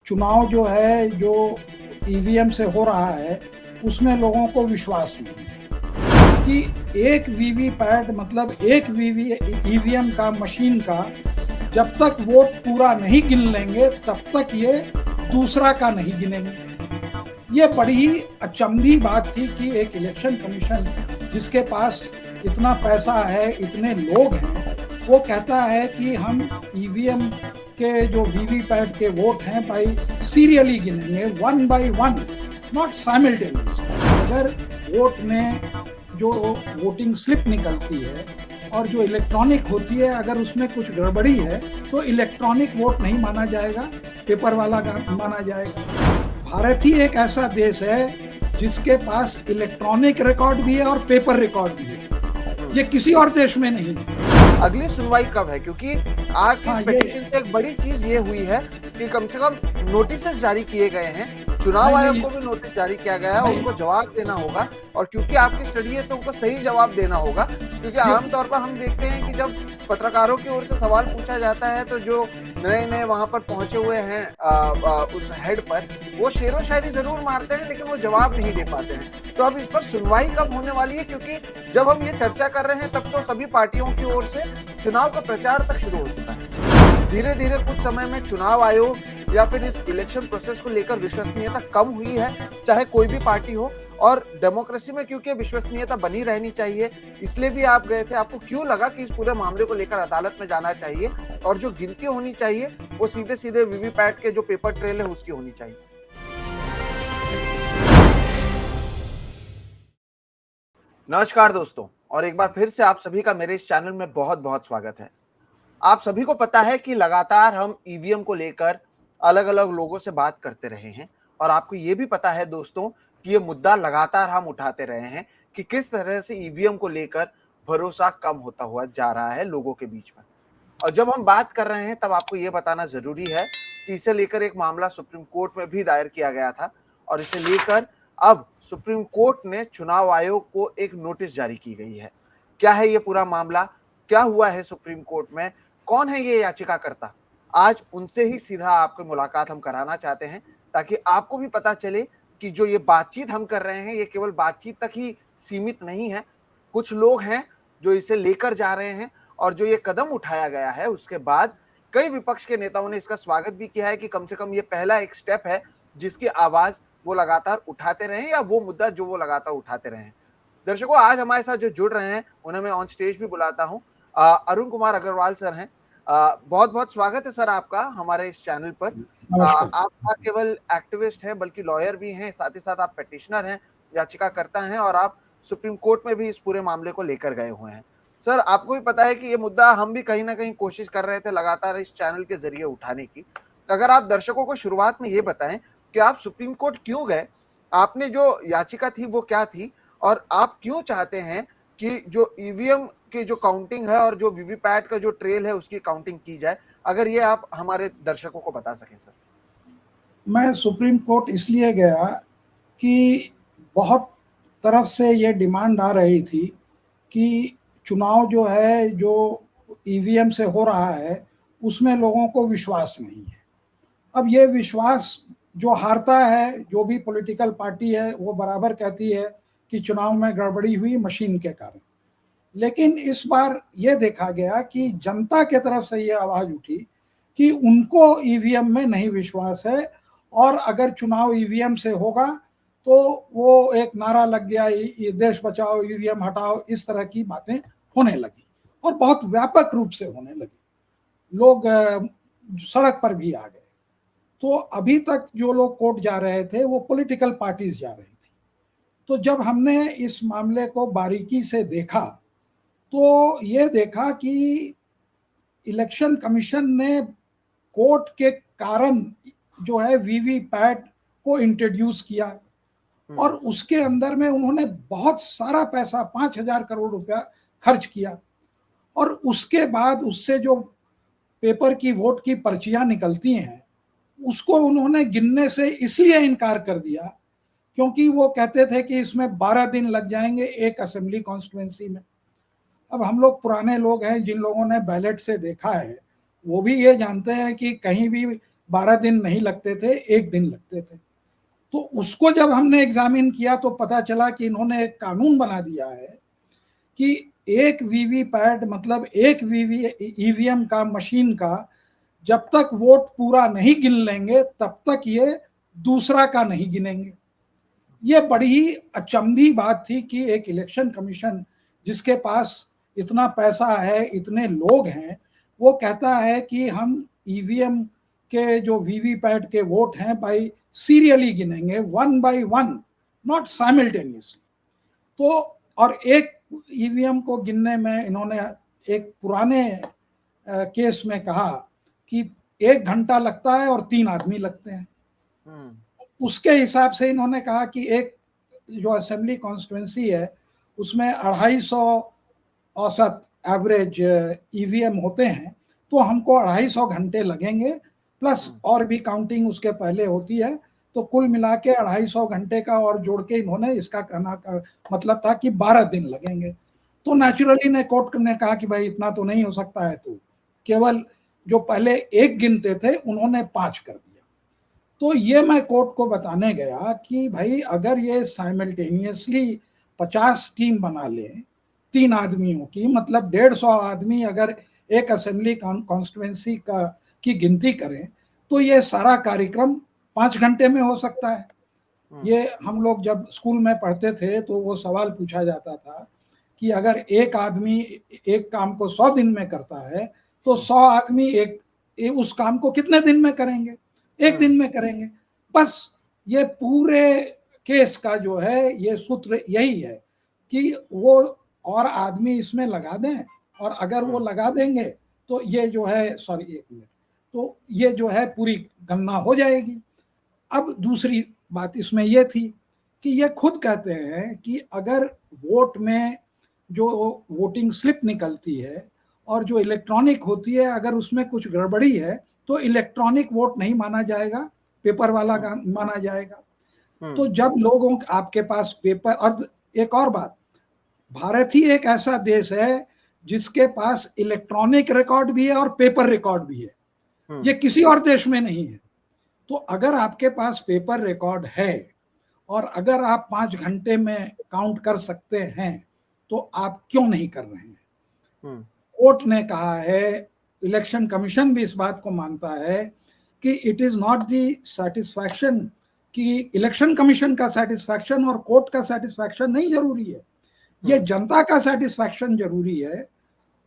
चुनाव जो है जो ईवीएम से हो रहा है उसमें लोगों को विश्वास नहीं है कि एक वीवीपैट मतलब एक ईवीएम का मशीन का जब तक वोट पूरा नहीं गिन लेंगे तब तक ये दूसरा का नहीं गिनेंगे। ये बड़ी ही अचंभी बात थी कि एक इलेक्शन कमीशन जिसके पास इतना पैसा है, इतने लोग हैं, वो कहता है कि हम ईवीएम के जो वीवीपैट के वोट हैं भाई सीरियली गिनेंगे, one by one, not simultaneous. अगर वोट में जो वोटिंग स्लिप निकलती है और जो इलेक्ट्रॉनिक होती है, अगर उसमें कुछ गड़बड़ी है तो इलेक्ट्रॉनिक वोट नहीं माना जाएगा, पेपर वाला माना जाएगा। भारत ही एक ऐसा देश है जिसके पास इलेक्ट्रॉनिक रिकॉर्ड भी है और पेपर रिकॉर्ड भी है, ये किसी और देश में नहीं है। अगली सुनवाई कब है? क्योंकि आज की पिटीशन से एक बड़ी चीज ये हुई है कि कम से कम नोटिस जारी किए गए हैं, चुनाव आयोग को भी नोटिस जारी किया गया है, उनको जवाब देना होगा। और क्योंकि आपकी स्टडी है तो उनको सही जवाब देना होगा, क्योंकि आमतौर पर हम देखते हैं कि जब पत्रकारों की ओर से सवाल पूछा जाता है तो जो नए वहां पर पहुंचे हुए हैं उस हेड पर, वो शेरो शायरी जरूर मारते हैं लेकिन वो जवाब नहीं दे पाते हैं। तो अब इस पर सुनवाई कब होने वाली है? क्योंकि जब हम ये चर्चा कर रहे हैं तब तो सभी पार्टियों की ओर से चुनाव का प्रचार तक शुरू हो चुका है। धीरे धीरे कुछ समय में चुनाव आयोग या फिर इस इलेक्शन प्रोसेस को लेकर विश्वसनीयता कम हुई है, चाहे कोई भी पार्टी हो। और डेमोक्रेसी में क्योंकि विश्वसनीयता बनी रहनी चाहिए, इसलिए भी आप गए थे। आपको क्यों लगा कि इस पूरे मामले को लेकर अदालत में जाना चाहिए और जो गिनती होनी चाहिए वो सीधे सीधे वीवीपैट के जो पेपर ट्रेल है उसकी होनी चाहिए? नमस्कार दोस्तों, और एक बार फिर से आप सभी का मेरे इस चैनल में बहुत बहुत स्वागत है। आप सभी को पता है कि लगातार हम ईवीएम को लेकर अलग अलग लोगों से बात करते रहे हैं, और आपको ये भी पता है दोस्तों कि ये मुद्दा लगातार हम उठाते रहे हैं कि किस तरह से ईवीएम को लेकर भरोसा कम होता हुआ जा रहा है लोगों के बीच में। और जब हम बात कर रहे हैं तब आपको ये बताना जरूरी है कि इसे लेकर एक मामला सुप्रीम कोर्ट में भी दायर किया गया था, और इसे लेकर अब सुप्रीम कोर्ट ने चुनाव आयोग को एक नोटिस जारी की गई है। क्या है ये पूरा मामला, क्या हुआ है सुप्रीम कोर्ट में, कौन है ये याचिकाकर्ता? आज उनसे ही सीधा आपको मुलाकात हम कराना चाहते हैं, ताकि आपको भी पता चले कि जो ये बातचीत हम कर रहे हैं ये केवल बातचीत तक ही सीमित नहीं है। कुछ लोग हैं जो इसे लेकर जा रहे हैं, और जो ये कदम उठाया गया है उसके बाद कई विपक्ष के नेताओं ने इसका स्वागत भी किया है कि कम से कम ये पहला एक स्टेप है जिसकी आवाज वो लगातार उठाते रहे, या वो मुद्दा जो वो लगातार उठाते रहे। दर्शकों, आज हमारे साथ जो जुड़ रहे हैं उन्हें मैं ऑन स्टेज भी बुलाता हूं। अरुण कुमार अग्रवाल सर हैं। बहुत बहुत स्वागत है सर आपका हमारे इस चैनल पर। आप ना केवल एक्टिविस्ट हैं बल्कि लॉयर भी हैं, साथ ही साथ आप पेटिशनर हैं, याचिकाकर्ता हैं, और आप सुप्रीम कोर्ट में भी इस पूरे मामले को लेकर गए हुए हैं। सर, आपको भी पता है कि ये मुद्दा हम भी कहीं ना कहीं कोशिश कर रहे थे लगातार इस चैनल के जरिए उठाने की। अगर आप दर्शकों को शुरुआत में ये बताएं कि आप सुप्रीम कोर्ट क्यों गए, आपने जो याचिका थी वो क्या थी, और आप क्यों चाहते हैं कि जो ईवीएम की जो काउंटिंग है और जो वीवीपैट का जो ट्रेल है उसकी काउंटिंग की जाए, अगर ये आप हमारे दर्शकों को बता सकें सर। मैं सुप्रीम कोर्ट इसलिए गया कि बहुत तरफ से ये डिमांड आ रही थी कि चुनाव जो है जो ईवीएम से हो रहा है उसमें लोगों को विश्वास नहीं है। अब ये विश्वास जो हारता है, जो भी पॉलिटिकल पार्टी है, वो बराबर कहती है कि चुनाव में गड़बड़ी हुई मशीन के कारण। लेकिन इस बार ये देखा गया कि जनता के तरफ से ये आवाज उठी कि उनको ईवीएम में नहीं विश्वास है, और अगर चुनाव ईवीएम से होगा तो वो एक नारा लग गया, ये देश बचाओ ईवीएम हटाओ, इस तरह की बातें होने लगी और बहुत व्यापक रूप से होने लगी। लोग सड़क पर भी आ गए। तो अभी तक जो लोग कोर्ट जा रहे थे वो पॉलिटिकल पार्टीज जा रही थी। तो जब हमने इस मामले को बारीकी से देखा तो ये देखा कि इलेक्शन कमीशन ने कोर्ट के कारण जो है वीवीपैट को इंट्रोड्यूस किया, और उसके अंदर में उन्होंने बहुत सारा पैसा 5,000 करोड़ रुपया खर्च किया, और उसके बाद उससे जो पेपर की वोट की पर्चियां निकलती हैं उसको उन्होंने गिनने से इसलिए इनकार कर दिया क्योंकि वो कहते थे कि इसमें 12 दिन लग जाएंगे एक असेंबली कॉन्स्टिट्यूएंसी में। अब हम लोग पुराने लोग हैं, जिन लोगों ने बैलेट से देखा है वो भी ये जानते हैं कि कहीं भी 12 दिन नहीं लगते थे, 1 दिन लगते थे। तो उसको जब हमने एग्जामिन किया तो पता चला कि इन्होंने एक कानून बना दिया है कि एक वीवीपैट मतलब एक ईवीएम का मशीन का जब तक वोट पूरा नहीं गिन लेंगे तब तक ये दूसरा का नहीं गिनेंगे। ये बड़ी ही अचंभी बात थी कि एक इलेक्शन कमीशन जिसके पास इतना पैसा है, इतने लोग हैं, वो कहता है कि हम ईवीएम के जो वीवीपैट के वोट हैं भाई सीरियली गिनेंगे, 1 by 1, नॉट साइमल्टेनियसली। तो और एक ईवीएम को गिनने में इन्होंने एक पुराने केस में कहा कि 1 घंटा लगता है और 3 आदमी लगते हैं। उसके हिसाब से इन्होंने कहा कि एक जो असेंबली कॉन्स्टिट्यूंसी है उसमें 250 औसत एवरेज ईवीएम होते हैं, तो हमको 250 घंटे लगेंगे, प्लस और भी काउंटिंग उसके पहले होती है, तो कुल मिला के 250 घंटे का और जोड़ के इन्होंने इसका कहना का मतलब था कि 12 दिन लगेंगे। तो नेचुरली ने कोर्ट ने कहा कि भाई इतना तो नहीं हो सकता है, तो केवल जो पहले 1 गिनते थे उन्होंने 5 कर दिया। तो ये मैं कोर्ट को बताने गया कि भाई अगर ये साइमल्टेनियसली 50 टीम बना ले 3 आदमियों की, मतलब 150 आदमी अगर एक असेंबली कॉन्स्टिट्यूंसी का की गिनती करें तो ये सारा कार्यक्रम 5 घंटे में हो सकता है। ये हम लोग जब स्कूल में पढ़ते थे तो वो सवाल पूछा जाता था कि अगर एक आदमी एक काम को 100 दिन में करता है तो 100 आदमी उस काम को कितने दिन में करेंगे? 1 दिन में करेंगे। बस ये पूरे केस का जो है ये सूत्र यही है कि वो और आदमी इसमें लगा दें, और अगर वो लगा देंगे तो ये जो है, सॉरी 1 मिनट, तो ये जो है पूरी गणना हो जाएगी। अब दूसरी बात इसमें यह थी कि ये खुद कहते हैं कि अगर वोट में जो वोटिंग स्लिप निकलती है और जो इलेक्ट्रॉनिक होती है, अगर उसमें कुछ गड़बड़ी है तो इलेक्ट्रॉनिक वोट नहीं माना जाएगा, पेपर वाला माना जाएगा। तो जब लोगों आपके पास पेपर, और एक और बात, भारत ही एक ऐसा देश है जिसके पास इलेक्ट्रॉनिक रिकॉर्ड भी है और पेपर रिकॉर्ड भी है, ये किसी और देश में नहीं है। तो अगर आपके पास पेपर रिकॉर्ड है और अगर आप 5 घंटे में काउंट कर सकते हैं तो आप क्यों नहीं कर रहे हैं? कोर्ट ने कहा है, इलेक्शन कमीशन भी इस बात को मानता है कि it is not the satisfaction, कि इलेक्शन कमीशन का सेटिस्फैक्शन और कोर्ट का सेटिस्फैक्शन नहीं जरूरी है, ये जनता का सेटिस्फैक्शन जरूरी है।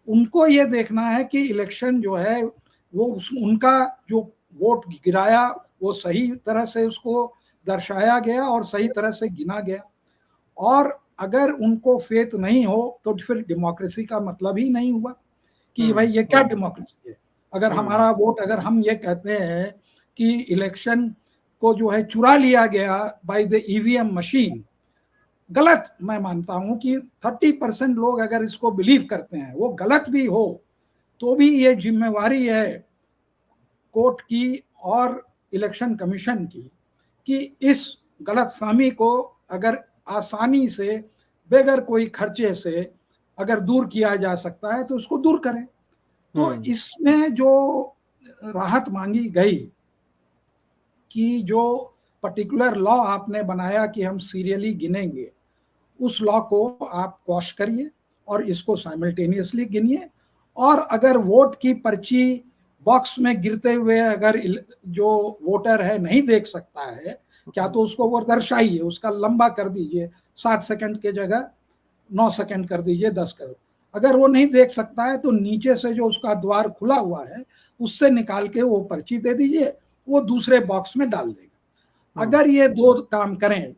उनको ये देखना है कि इलेक्शन जो है वो उनका जो वोट गिराया वो सही तरह से उसको दर्शाया गया और सही तरह से गिना गया। और अगर उनको फेथ नहीं हो तो फिर डेमोक्रेसी का मतलब ही नहीं हुआ कि भाई ये क्या डेमोक्रेसी है। अगर हमारा वोट, अगर हम ये कहते हैं कि इलेक्शन को जो है चुरा लिया गया बाय द ईवीएम मशीन, गलत मैं मानता हूं कि 30% लोग अगर इसको बिलीव करते हैं, वो गलत भी हो तो भी ये जिम्मेवारी है कोर्ट की और इलेक्शन कमीशन की कि इस गलतफहमी को अगर आसानी से बगैर कोई खर्चे से अगर दूर किया जा सकता है तो उसको दूर करें। तो इसमें जो राहत मांगी गई कि जो पर्टिकुलर लॉ आपने बनाया कि हम सीरियली गिनेंगे, उस लॉ को आप क्वॉश करिए और इसको साइमल्टेनियसली गिनिए। और अगर वोट की पर्ची बॉक्स में गिरते हुए अगर जो वोटर है नहीं देख सकता है, क्या तो उसको वो दर्शाइए, उसका लंबा कर दीजिए, 7 सेकंड के जगह 9 सेकंड कर दीजिए, 10 कर। अगर वो नहीं देख सकता है तो नीचे से जो उसका द्वार खुला हुआ है उससे निकाल के वो पर्ची दे दीजिए, वो दूसरे बॉक्स में डाल देगा। अगर ये 2 काम करें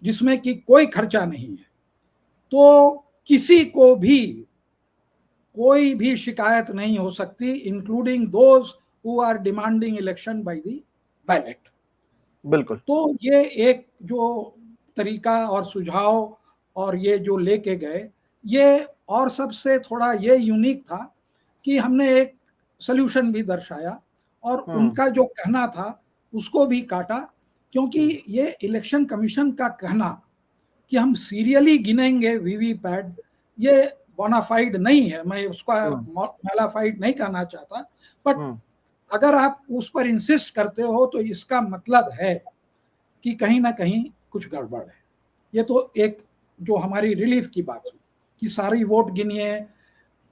जिसमें कि कोई खर्चा नहीं है तो किसी को भी कोई भी शिकायत नहीं हो सकती, including those who are demanding election by the ballot. बिल्कुल। तो ये एक जो तरीका और सुझाव और ये जो लेके गए, ये और सबसे थोड़ा ये यूनिक था कि हमने एक सोल्यूशन भी दर्शाया और उनका जो कहना था उसको भी काटा, क्योंकि ये इलेक्शन कमीशन का कहना कि हम सीरियली गिनेंगे वीवीपैट, ये बोनाफाइड नहीं है। मैं उसका मैलाफाइड नहीं कहना चाहता, बट अगर आप उस पर इंसिस्ट करते हो तो इसका मतलब है कि कहीं ना कहीं कुछ गड़बड़ है। ये तो एक जो हमारी रिलीफ की बात हुई कि सारी वोट गिनिए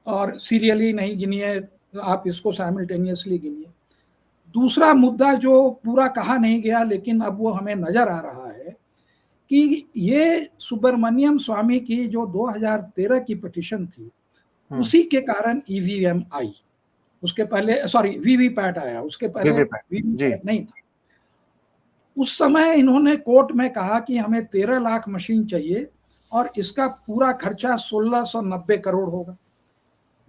और सीरियली नहीं गिनिए, आप इसको साइमल्टेनियसली गिनिए। दूसरा मुद्दा जो पूरा कहा नहीं गया लेकिन अब वो हमें नजर आ रहा है कि ये सुब्रमण्यम स्वामी की जो 2013 की पिटीशन थी, उसी के कारण ईवीएम आई। उसके पहले वीवीपैट आया, उसके पहले वीवीपैट नहीं था। उस समय इन्होंने कोर्ट में कहा कि हमें 13 लाख मशीन चाहिए और इसका पूरा खर्चा 1690 करोड़ होगा।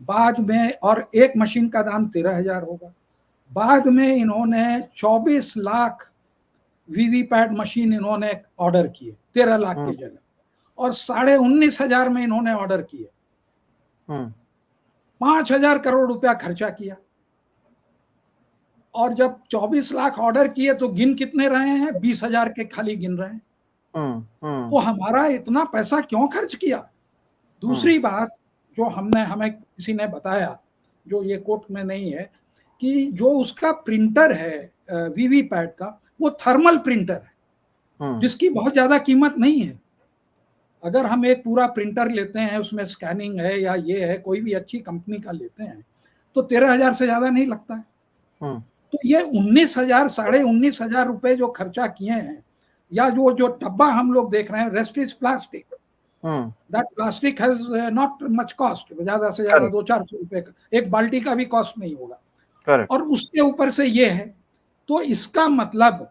बाद में और एक मशीन का दाम 13,000 होगा। बाद में इन्होंने 24 लाख वीवीपैट मशीन इन्होंने ऑर्डर किए 13 लाख की जगह, और 19,500 में इन्होंने ऑर्डर किए। 5,000 करोड़ रुपया खर्चा किया। और जब 24 लाख ऑर्डर किए तो गिन कितने रहे हैं? 20,000 के खाली गिन रहे हैं। तो हमारा इतना पैसा क्यों खर्च किया? दूसरी बात जो हमें किसी ने बताया, जो ये कोर्ट में नहीं है, कि जो उसका प्रिंटर है वीवीपैट का, वो थर्मल प्रिंटर है जिसकी बहुत ज्यादा कीमत नहीं है। अगर हम एक पूरा प्रिंटर लेते हैं, उसमें स्कैनिंग है या ये है, कोई भी अच्छी कंपनी का लेते हैं, तो 13,000 से ज्यादा नहीं लगता है। तो ये 19,000 19,500 रुपए जो खर्चा किए हैं, या जो डब्बा हम लोग देख रहे हैं, rest is plastic, that plastic has not much cost, ज्यादा से ज्यादा 200-400 रुपए का, एक बाल्टी का भी कॉस्ट नहीं होगा। और उसके ऊपर से ये है, तो इसका मतलब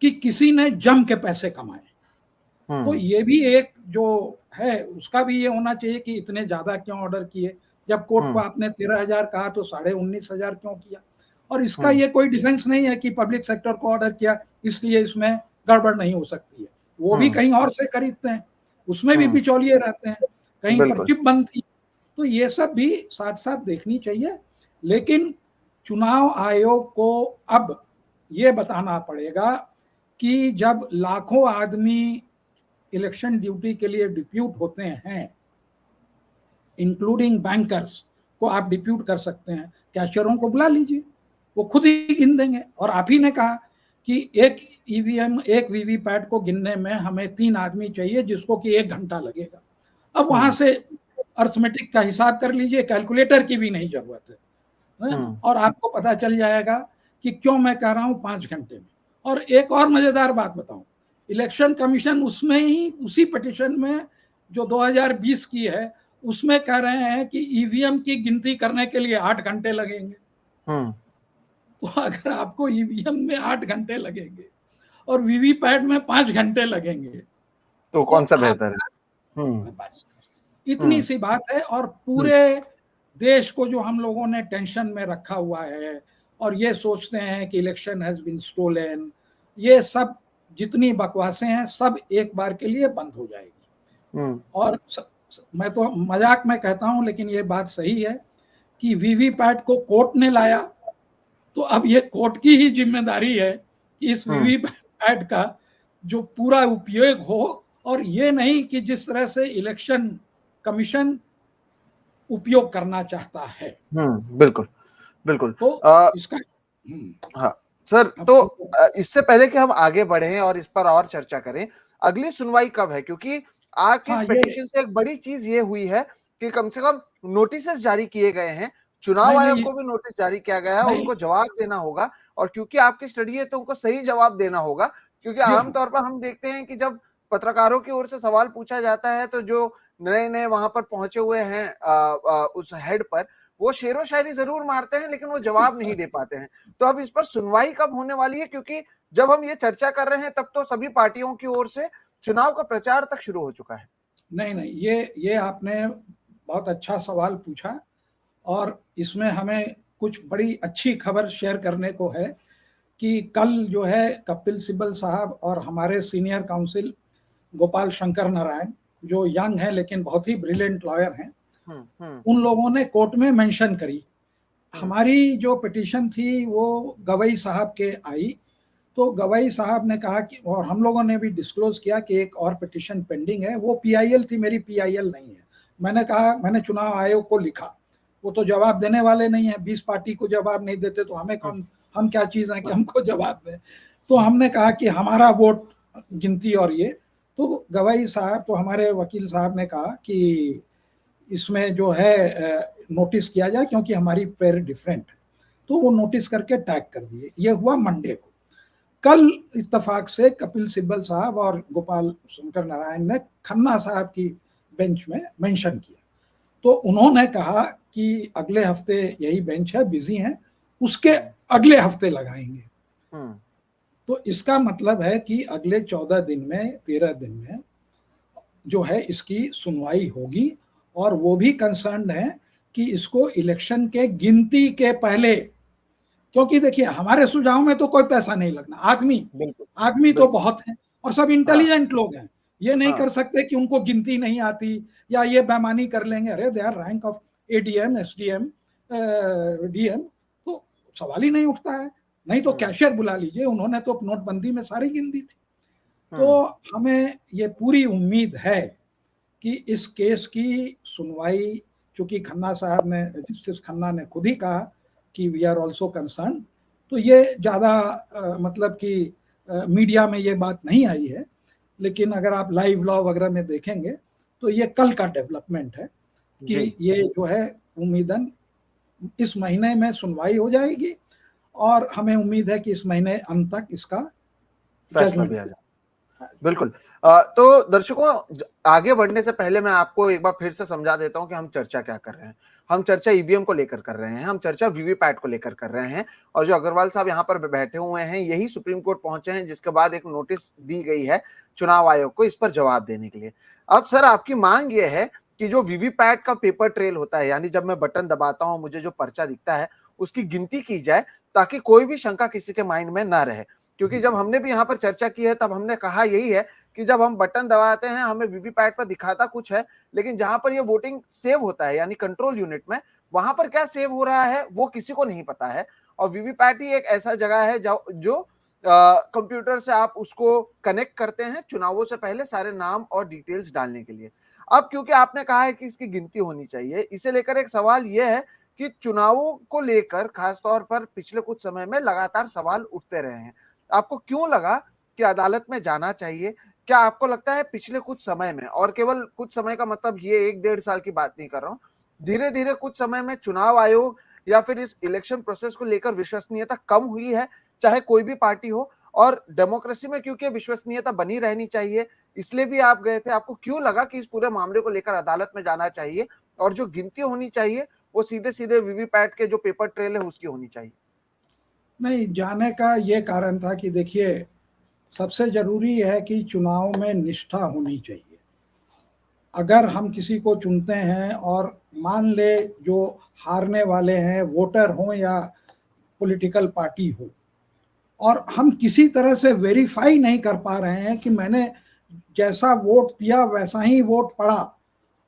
कि किसी ने जम के पैसे कमाए। तो ये भी एक जो है उसका भी ये होना चाहिए कि इतने ज्यादा क्यों ऑर्डर किए। जब कोर्ट को आपने 13,000 कहा तो 19,500 क्यों किया? और इसका ये कोई डिफेंस नहीं है कि पब्लिक सेक्टर को ऑर्डर किया इसलिए इसमें गड़बड़ नहीं हो सकती है। वो भी कहीं और से खरीदते हैं, उसमें भी बिचौलिए रहते हैं, कहीं पर चिप बनती। तो ये सब भी साथ साथ देखनी चाहिए। लेकिन चुनाव आयोग को अब ये बताना पड़ेगा कि जब लाखों आदमी इलेक्शन ड्यूटी के लिए डिप्यूट होते हैं, इंक्लूडिंग बैंकर्स को आप डिप्यूट कर सकते हैं, कैशियरों को बुला लीजिए, वो खुद ही गिन देंगे। और आप ही ने कहा कि एक ईवीएम, एक वीवीपैट को गिनने में हमें 3 आदमी चाहिए, जिसको कि 1 घंटा लगेगा। अब वहां से अर्थमेटिक का हिसाब कर लीजिए, कैलकुलेटर की भी नहीं जरूरत है, और आपको पता चल जाएगा कि क्यों मैं कह रहा हूं 5 घंटे में। और एक और मजेदार बात बताऊं, इलेक्शन कमीशन उसमें ही, उसी पिटीशन में जो 2020 की है, उसमें कह रहे हैं कि ईवीएम की गिनती करने के लिए 8 घंटे लगेंगे। तो अगर आपको ईवीएम में 8 घंटे लगेंगे और वीवीपैट में 5 घंटे लगेंगे, तो कौन सा बेहतर है? बस इतनी सी बात है। और पूरे देश को जो हम लोगों ने टेंशन में रखा हुआ है और ये सोचते हैं कि इलेक्शन हैज बीन स्टोलन, ये सब जितनी बकवासें हैं सब एक बार के लिए बंद हो जाएगी। और मैं तो मजाक में कहता हूं, लेकिन ये बात सही है कि वीवीपैट को कोर्ट ने लाया, तो अब ये कोर्ट की ही जिम्मेदारी है कि इस वीवीपैट का जो पूरा उपयोग हो, और ये नहीं कि जिस तरह से इलेक्शन कमीशन उपयोग करना चाहता है। बिल्कुल बिल्कुल। तो इसका हाँ सर, तो इससे पहले कि हम आगे बढ़े और इस पर और चर्चा करें, अगली सुनवाई कब है? क्योंकि आपके इस पिटीशन से एक बड़ी चीज ये हुई है कि कम से कम नोटिस जारी किए गए हैं, चुनाव आयोग को भी नोटिस जारी किया गया है, उनको जवाब देना होगा। और क्योंकि आपकी स्टडी है तो उनको सही जवाब देना होगा, क्योंकि आमतौर पर हम देखते हैं कि जब पत्रकारों की ओर से सवाल पूछा जाता है तो जो नए वहां पर पहुंचे हुए हैं उस हेड पर, वो शेरो शायरी जरूर मारते हैं लेकिन वो जवाब नहीं दे पाते हैं। तो अब इस पर सुनवाई कब होने वाली है? क्योंकि जब हम ये चर्चा कर रहे हैं तब तो सभी पार्टियों की ओर से चुनाव का प्रचार तक शुरू हो चुका है। नहीं, ये आपने बहुत अच्छा सवाल पूछा, और इसमें हमें कुछ बड़ी अच्छी खबर शेयर करने को है कि कल जो है कपिल सिब्बल साहब और हमारे सीनियर काउंसिल गोपाल शंकर नारायण, जो यंग हैं लेकिन बहुत ही ब्रिलियंट लॉयर हैं, उन लोगों ने कोर्ट में मेंशन करी। हमारी जो पिटीशन थी वो गवई साहब के आई, तो गवई साहब ने कहा कि, और हम लोगों ने भी डिस्क्लोज किया कि एक और पिटीशन पेंडिंग है, वो पीआईएल थी, मेरी पीआईएल नहीं है। मैंने कहा, मैंने चुनाव आयोग को लिखा, वो तो जवाब देने वाले नहीं है, 20 पार्टी को जवाब नहीं देते तो हमें कौन हम क्या चीज़ हैं कि हमको जवाब दें। तो हमने कहा कि हमारा वोट गिनती और ये, तो गवाही साहब, तो हमारे वकील साहब ने कहा कि इसमें जो है नोटिस किया जाए क्योंकि हमारी पेयर डिफरेंट है। तो वो नोटिस करके टैग कर दिए। ये हुआ मंडे को। कल इत्तेफाक से कपिल सिब्बल साहब और गोपाल शंकर नारायण ने खन्ना साहब की बेंच में मेंशन किया। तो उन्होंने कहा कि अगले हफ्ते यही बेंच है, बिजी हैं, उसके अगले हफ्ते लगाएंगे। तो इसका मतलब है कि अगले 14 दिन में, 13 दिन में जो है इसकी सुनवाई होगी। और वो भी कंसर्न है कि इसको इलेक्शन के गिनती के पहले, क्योंकि देखिए हमारे सुझाव में तो कोई पैसा नहीं लगना। आदमी तो बहुत हैं और सब इंटेलिजेंट लोग हैं। ये नहीं कर सकते कि उनको गिनती नहीं आती या ये बेईमानी कर लेंगे। अरे they are rank of ADM, SDM, DM, तो सवाल ही नहीं उठता है। नहीं तो कैशियर बुला लीजिए, उन्होंने तो नोटबंदी में सारी गिन दी थी। तो हमें ये पूरी उम्मीद है कि इस केस की सुनवाई, चूंकि खन्ना साहब ने, जस्टिस खन्ना ने खुद ही कहा कि वी आर ऑल्सो कंसर्न, तो ये ज़्यादा मतलब कि मीडिया में ये बात नहीं आई है। लेकिन अगर आप लाइव लॉ वगैरह में देखेंगे तो ये कल का डेवलपमेंट है कि ये जो है उम्मीदन इस महीने में सुनवाई हो जाएगी और हमें उम्मीद है कि इस महीने अंत तक इसका फैसला भी आ जाए। बिल्कुल। तो दर्शकों, आगे बढ़ने से पहले मैं आपको एक बार फिर से समझा देता हूं कि हम चर्चा क्या कर रहे हैं। हम चर्चा ईवीएम को लेकर कर रहे हैं, हम चर्चा वीवीपैट को लेकर कर रहे हैं। और जो अग्रवाल साहब यहाँ पर बैठे हुए हैं, यही सुप्रीम कोर्ट पहुंचे हैं, जिसके बाद एक नोटिस दी गई है चुनाव आयोग को इस पर जवाब देने के लिए। अब सर, आपकी मांग यह है कि जो वीवीपैट का पेपर ट्रेल होता है, यानी जब मैं बटन दबाता हूं मुझे जो पर्चा दिखता है, उसकी गिनती की जाए ताकि कोई भी शंका किसी के माइंड में ना रहे। क्योंकि जब हमने भी यहाँ पर चर्चा की है तब हमने कहा यही है कि जब हम बटन दबाते हैं हमें वीवीपैट पर दिखाता कुछ है, लेकिन जहां पर ये वोटिंग सेव होता है यानी कंट्रोल यूनिट में, वहां पर क्या सेव हो रहा है वो किसी को नहीं पता है। और वीवीपैट ही एक ऐसा जगह है जो कंप्यूटर से आप उसको कनेक्ट करते हैं चुनावों से पहले सारे नाम और डिटेल्स डालने के लिए। अब क्योंकि आपने कहा है कि इसकी गिनती होनी चाहिए, इसे लेकर एक सवाल यह है कि चुनावों को लेकर खासतौर पर पिछले कुछ समय में लगातार सवाल उठते रहे हैं। आपको क्यों लगा कि अदालत में जाना चाहिए? क्या आपको लगता है पिछले कुछ समय में, और केवल कुछ समय का मतलब ये 1-1.5 साल की बात नहीं कर रहा हूं, धीरे धीरे कुछ समय में चुनाव आयोग या फिर इस इलेक्शन प्रोसेस को लेकर विश्वसनीयता कम हुई है, चाहे कोई भी पार्टी हो? और डेमोक्रेसी में क्योंकि विश्वसनीयता बनी रहनी चाहिए, इसलिए भी आप गए थे। आपको क्यों लगा कि इस पूरे मामले को लेकर अदालत में जाना चाहिए और जो गिनती होनी चाहिए वो सीधे सीधे वीवीपैट के जो पेपर ट्रेल है उसकी होनी चाहिए? नहीं, जाने का ये कारण था कि देखिए, सबसे जरूरी है कि चुनाव में निष्ठा होनी चाहिए। अगर हम किसी को चुनते हैं और मान ले जो हारने वाले हैं वोटर हों या पॉलिटिकल पार्टी हो, और हम किसी तरह से वेरीफाई नहीं कर पा रहे हैं कि मैंने जैसा वोट दिया वैसा ही वोट पड़ा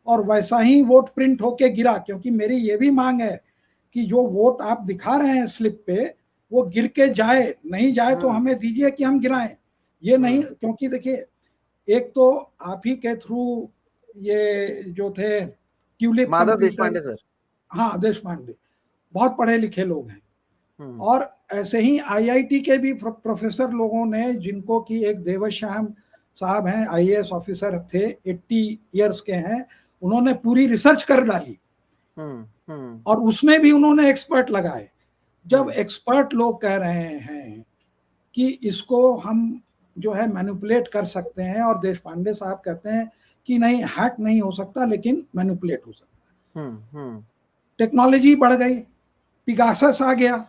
और वैसा ही वोट प्रिंट होके गिरा, क्योंकि मेरी ये भी मांग है कि जो वोट आप दिखा रहे हैं स्लिप पे वो गिर के जाए, नहीं जाए तो हमें दीजिए कि हम गिराएं। ये नहीं, क्योंकि देखिए, एक तो आप ही के थ्रू ये जो थे tulip Madhav computer, Deshpande sir. हाँ देश पांडे, बहुत पढ़े लिखे लोग हैं। और ऐसे ही आईआईटी के भी प्रोफेसर लोगों ने, जिनको कि एक देवश्याम साहब हैं, आईएएस ऑफिसर थे, 80 इयर्स के हैं, उन्होंने पूरी रिसर्च कर डाली और उसमें भी उन्होंने एक्सपर्ट लगाए। जब एक्सपर्ट लोग कह रहे हैं कि इसको हम जो है मैनिपुलेट कर सकते हैं, और देश पांडे साहब कहते हैं कि नहीं, हैक नहीं हो सकता लेकिन मैनिपुलेट हो सकता है। टेक्नोलॉजी बढ़ गई, पिगासस आ गया,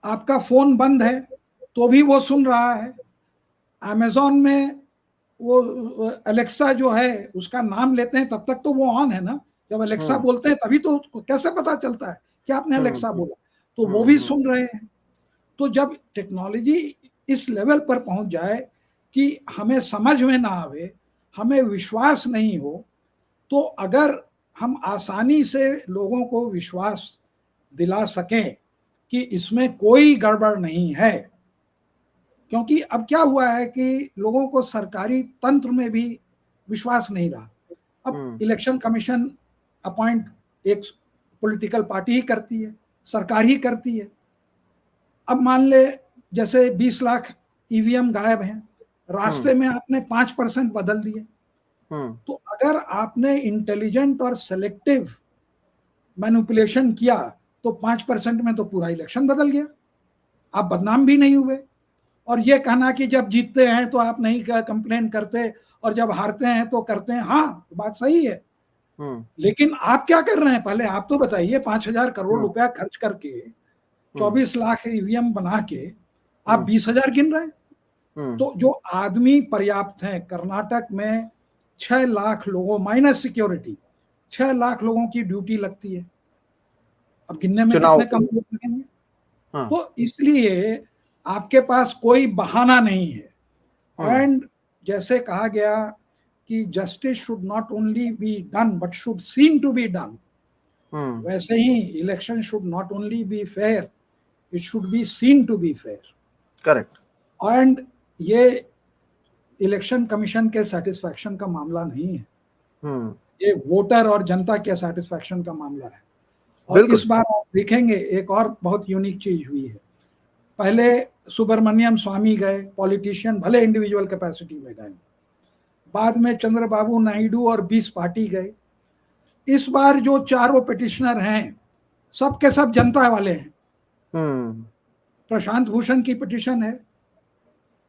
आपका फोन बंद है तो भी वो सुन रहा है। अमेजोन में वो अलेक्सा जो है उसका नाम लेते हैं तब तक तो वो ऑन है ना, जब अलेक्सा बोलते हैं तभी तो कैसे पता चलता है कि आपने अलेक्सा बोला, तो वो भी सुन रहे हैं। तो जब टेक्नोलॉजी इस लेवल पर पहुंच जाए कि हमें समझ में ना आवे, हमें विश्वास नहीं हो, तो अगर हम आसानी से लोगों को विश्वास दिला सकें कि इसमें कोई गड़बड़ नहीं है, क्योंकि अब क्या हुआ है कि लोगों को सरकारी तंत्र में भी विश्वास नहीं रहा। अब इलेक्शन कमीशन अपॉइंट एक पॉलिटिकल पार्टी ही करती है, सरकार ही करती है। अब मान ले जैसे 20 लाख ईवीएम गायब हैं, रास्ते में आपने 5% बदल दिए, तो अगर आपने इंटेलिजेंट और सेलेक्टिव मैनिपुलेशन किया तो 5% में तो पूरा इलेक्शन बदल गया, आप बदनाम भी नहीं हुए। और ये कहना कि जब जीतते हैं तो आप नहीं कंप्लेन करते और जब हारते हैं तो करते हैं, हाँ बात सही है, लेकिन आप क्या कर रहे हैं पहले आप तो बताइए। 5,000 करोड़ रुपया खर्च करके 24 लाख ईवीएम बना के आप 20,000 गिन रहे हैं। तो जो आदमी पर्याप्त हैं, कर्नाटक में 6 लाख लोगों माइनस सिक्योरिटी 6 लाख लोगों की ड्यूटी लगती है, अब गिनने में कितने कम लोग लगेंगे। तो इसलिए आपके पास कोई बहाना नहीं है। एंड जैसे कहा गया कि justice should not only be done but should seen to be done, वैसे ही election should not only be fair, it should be seen to be fair. Correct. And ये इलेक्शन कमीशन के सेटिस्फैक्शन का मामला नहीं है, ये वोटर और जनता के सेटिस्फैक्शन का मामला है। और इस बार आप देखेंगे एक और बहुत यूनिक चीज हुई है। पहले सुब्रमण्यम स्वामी गए, पॉलिटिशियन, भले इंडिविजुअल कैपेसिटी में गए, बाद में चंद्रबाबू नायडू और 20 पार्टी गए। इस बार जो चारों पिटिशनर हैं सब के सब जनता वाले हैं। प्रशांत भूषण की पिटिशन है,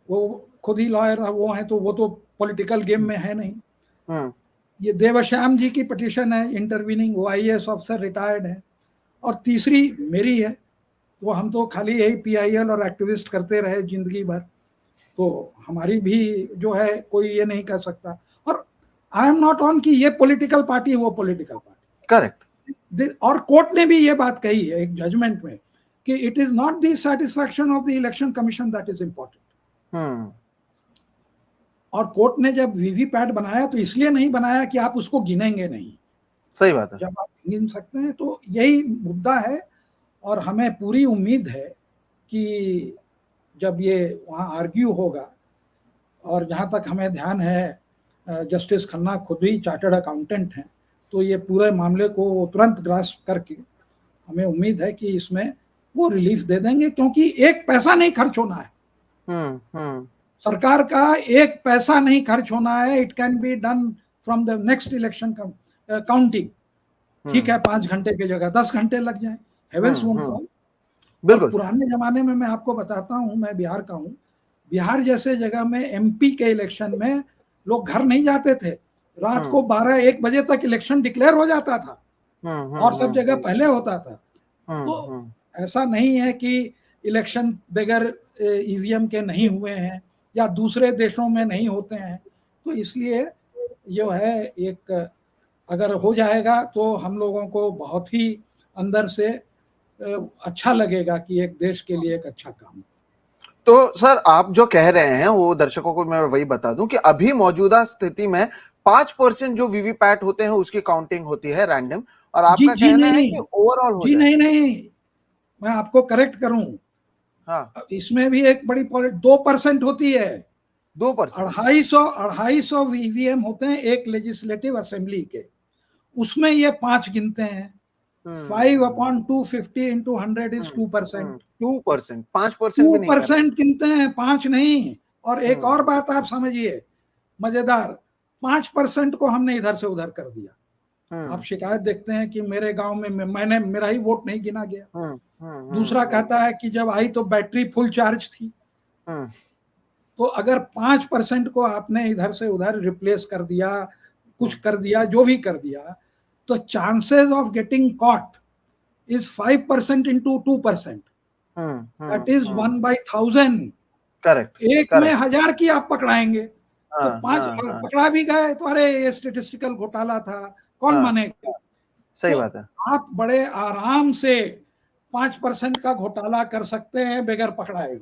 वो खुद ही लॉयर वो हैं, तो वो तो पॉलिटिकल गेम में है नहीं। ये देवश्याम जी की पिटिशन है, इंटरवीनिंग, वो आईएएस ऑफिसर रिटायर्ड है। और तीसरी मेरी है, वो हम तो खाली यही पीआईएल और एक्टिविस्ट करते रहे जिंदगी भर, तो हमारी भी जो है कोई ये नहीं कर सकता। और आई एम नॉट ऑन कि ये पॉलिटिकल पार्टी वो पॉलिटिकल पार्टी, करेक्ट। और कोर्ट ने भी ये बात कही है एक जजमेंट में कि it is not the satisfaction of the Election commission that is important. और कोर्ट ने जब वीवीपैट बनाया तो इसलिए नहीं बनाया कि आप उसको गिनेंगे नहीं, सही बात है, जब आप गिन सकते हैं। तो यही मुद्दा है और हमें पूरी उम्मीद है कि जब ये वहाँ आर्ग्यू होगा, और जहाँ तक हमें ध्यान है जस्टिस खन्ना खुद ही चार्टर्ड अकाउंटेंट हैं, तो ये पूरे मामले को तुरंत ग्रास्प करके हमें उम्मीद है कि इसमें वो रिलीफ दे देंगे, क्योंकि एक पैसा नहीं खर्च होना है। सरकार का एक पैसा नहीं खर्च होना है। It can be done from the next election counting. ठीक है, 5 घंटे की जगह 10 घंटे लग जाए, हेवेंस वोंट फॉल। बिल्कुल। पुराने जमाने में मैं आपको बताता हूँ, मैं बिहार का हूँ, बिहार जैसे जगह में एमपी के इलेक्शन में लोग घर नहीं जाते थे, रात को 12-1 बजे तक इलेक्शन डिक्लेयर हो जाता था, और सब जगह पहले होता था। तो ऐसा नहीं है कि इलेक्शन बगैर ईवीएम के नहीं हुए हैं या दूसरे देशों में नहीं होते हैं। तो इसलिए जो है एक अगर हो जाएगा तो हम लोगों को बहुत ही अंदर से अच्छा लगेगा कि एक देश के लिए एक अच्छा काम। तो सर आप जो कह रहे हैं वो दर्शकों को मैं वही बता दूं कि अभी मौजूदा स्थिति में 5% जो वीवीपैट होते हैं उसकी काउंटिंग होती है रैंडम, और आपका कहना है कि ओवरऑल हो जाए। नहीं, मैं आपको करेक्ट करूं, हाँ, इसमें भी एक बड़ी 2% होती है। 2%, 250 वीवीएम होते हैं एक लेजिस्लेटिव असेंबली के, उसमें ये 5 गिनते हैं। 5/250 into 100 is 2%। 2%, 5% भी नहीं, 2% गिनते हैं, 5 नहीं। और एक और बात आप समझिए मजेदार, 5% को हमने इधर से उधर कर दिया। आप शिकायत देखते हैं कि मेरे गांव में मेरा ही वोट नहीं गिना गया। दूसरा कहता है कि जब आई तो बैटरी फुल चार्ज थी। तो अगर 5% को आपने इधर से उधर रिप्लेस कर दिया, कुछ कर दिया, जो भी कर दिया, तो chances of getting caught is 5% into 2%, that is 1/1000। Correct. एक में 1000 की आप पकड़ाएंगे, तो 5 पकड़ा भी गए तो अरे ये स्टेटिस्टिकल घोटाला था, कौन मानेगा। सही बात है। आप बड़े आराम से 5% का घोटाला कर सकते हैं बगैर पकड़ाए।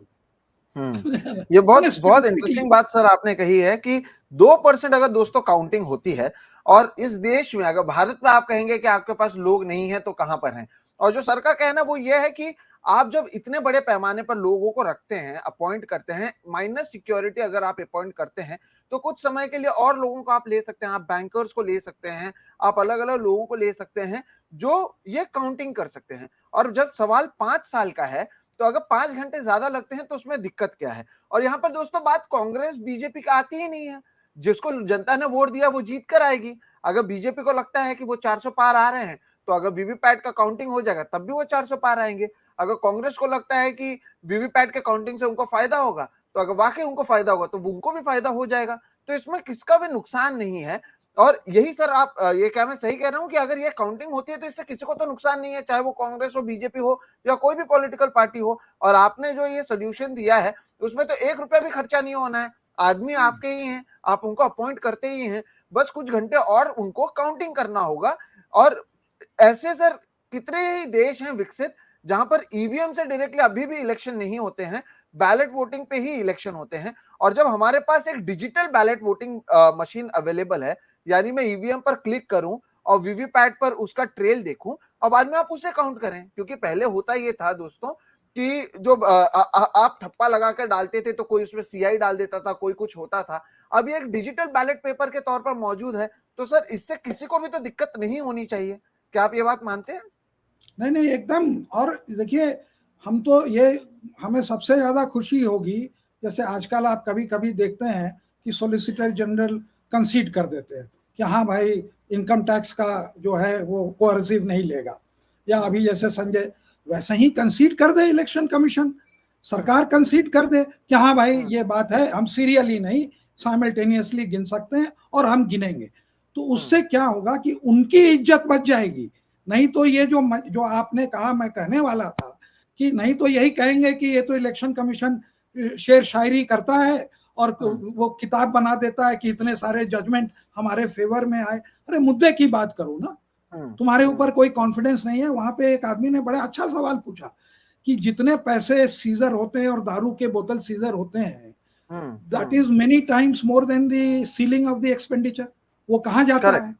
ये बहुत इंटरेस्टिंग बात सर आपने कही है कि 2% अगर दोस्तों काउंटिंग होती है, और इस देश में अगर भारत में आप कहेंगे कि आपके पास लोग नहीं है तो कहां पर हैं, और जो सर का कहना वो ये है कि आप जब इतने बड़े पैमाने पर लोगों को रखते हैं, अपॉइंट करते हैं, माइनस सिक्योरिटी अगर आप अपॉइंट करते हैं, तो कुछ समय के लिए और लोगों को आप ले सकते हैं, आप बैंकर्स को ले सकते हैं, आप अलग अलग लोगों को ले सकते हैं जो ये काउंटिंग कर सकते हैं। और जब सवाल 5 साल का है तो अगर 5 घंटे ज्यादा लगते हैं तो उसमें दिक्कत क्या है? और यहाँ पर दोस्तों बात कांग्रेस बीजेपी का आती ही नहीं है। जिसको जनता ने वोट दिया वो जीत कर आएगी। अगर बीजेपी को लगता है कि वो 400 पार आ रहे हैं, तो अगर वीवीपैट का काउंटिंग हो जाएगा तब भी वो 400 पार आएंगे। अगर कांग्रेस को लगता है कि वीवीपैट के काउंटिंग से उनको फायदा होगा, तो अगर वाकई उनको फायदा होगा तो उनको भी फायदा हो जाएगा। तो इसमें किसका भी नुकसान नहीं है। और यही सर आप ये क्या मैं सही कह रहा हूं कि अगर ये काउंटिंग होती है तो इससे किसी को तो नुकसान नहीं है, चाहे वो कांग्रेस हो, बीजेपी हो या कोई भी पॉलिटिकल पार्टी हो। और आपने जो ये सोल्यूशन दिया है उसमें तो 1 रुपया भी खर्चा नहीं होना है। आदमी आपके ही हैं, आप उनको अपॉइंट करते ही हैं, बस कुछ घंटे और उनको काउंटिंग करना होगा। और ऐसे सर कितने ही देश हैं विकसित जहां पर ईवीएम से डायरेक्टली अभी भी इलेक्शन नहीं होते हैं, बैलेट वोटिंग पे ही इलेक्शन होते हैं। और जब हमारे पास एक digital ballot voting machine available है, यानी मैं ईवीएम पर क्लिक करूं और वीवीपैट पर उसका ट्रेल देखूं और बाद में आप उसे काउंट करें। क्योंकि पहले होता ये था दोस्तों कि जो आप ठप्पा लगाकर डालते थे तो कोई उसमें सीआई डाल देता था, कोई कुछ होता था। अब ये एक डिजिटल बैलेट पेपर के तौर पर मौजूद है, तो सर इससे किसी को भी तो दिक्कत नहीं होनी चाहिए। क्या आप ये बात मानते हैं? नहीं नहीं, एकदम। और देखिए, हम तो ये, हमें सबसे ज्यादा खुशी होगी, जैसे आजकल आप कभी कभी देखते हैं कि सॉलिसिटर जनरल कंसीड कर देते हैं कि हाँ भाई, इनकम टैक्स का जो है वो कोअर्सिव नहीं लेगा, या अभी जैसे संजय, वैसे ही कंसीड कर दे इलेक्शन कमीशन, सरकार कंसीड कर दे कि हाँ भाई ये बात है, हम सीरियली नहीं, साइमल्टेनियसली गिन सकते हैं और हम गिनेंगे। तो उससे क्या होगा कि उनकी इज्जत बच जाएगी। नहीं तो ये जो आपने कहा, मैं कहने वाला था कि नहीं तो यही कहेंगे कि ये तो इलेक्शन कमीशन शेर शायरी करता है और वो किताब बना देता है कि इतने सारे जजमेंट हमारे फेवर में आए। अरे मुद्दे की बात करो ना, तुम्हारे ऊपर कोई कॉन्फिडेंस नहीं है। वहां पे एक आदमी ने बड़ा अच्छा सवाल पूछा कि जितने पैसे सीजर होते हैं और दारू के बोतल सीजर होते हैं, that is many times more than the ceiling of the expenditure. वो कहाँ जाता है?